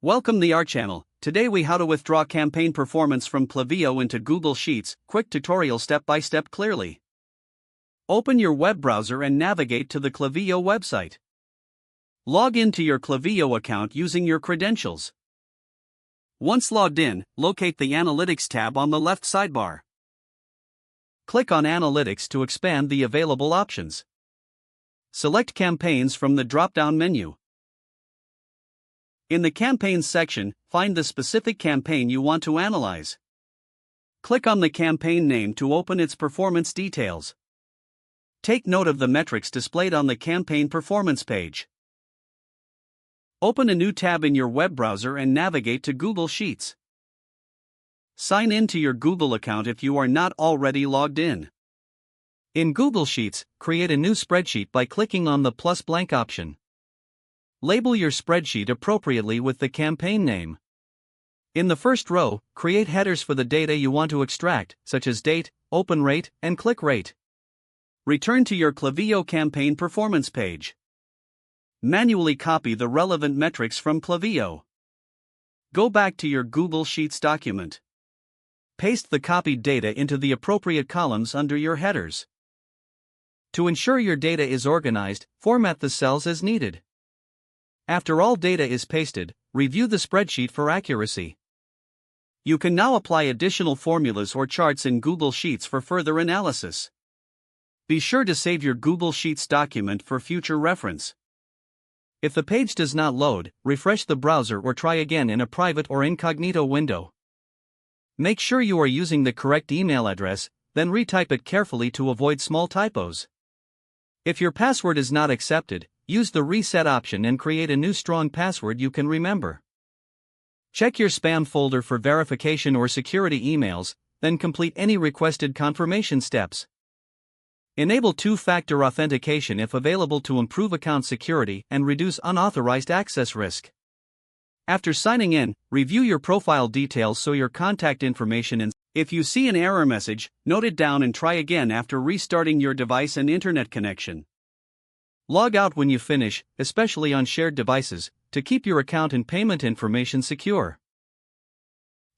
Welcome to our channel. Today we how to withdraw campaign performance from Klaviyo into Google Sheets. Quick tutorial step by step clearly. Open your web browser and navigate to the Klaviyo website. Log into your Klaviyo account using your credentials. Once logged in, locate the Analytics tab on the left sidebar. Click on Analytics to expand the available options. Select Campaigns from the drop-down menu. In the Campaigns section, find the specific campaign you want to analyze. Click on the campaign name to open its performance details. Take note of the metrics displayed on the campaign performance page. Open a new tab in your web browser and navigate to Google Sheets. Sign in to your Google account if you are not already logged in. In Google Sheets, create a new spreadsheet by clicking on the plus blank option. Label your spreadsheet appropriately with the campaign name. In the first row, create headers for the data you want to extract, such as date, open rate, and click rate. Return to your Klaviyo campaign performance page. Manually copy the relevant metrics from Klaviyo. Go back to your Google Sheets document. Paste the copied data into the appropriate columns under your headers. To ensure your data is organized, format the cells as needed. After all data is pasted, review the spreadsheet for accuracy. You can now apply additional formulas or charts in Google Sheets for further analysis. Be sure to save your Google Sheets document for future reference. If the page does not load, refresh the browser or try again in a private or incognito window. Make sure you are using the correct email address, then retype it carefully to avoid small typos. If your password is not accepted, use the reset option and create a new strong password you can remember. Check your spam folder for verification or security emails, then complete any requested confirmation steps. Enable two-factor authentication if available to improve account security and reduce unauthorized access risk. After signing in, review your profile details so your contact information and if you see an error message, note it down and try again after restarting your device and internet connection. Log out when you finish, especially on shared devices, to keep your account and payment information secure.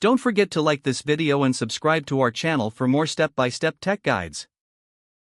Don't forget to like this video and subscribe to our channel for more step-by-step tech guides.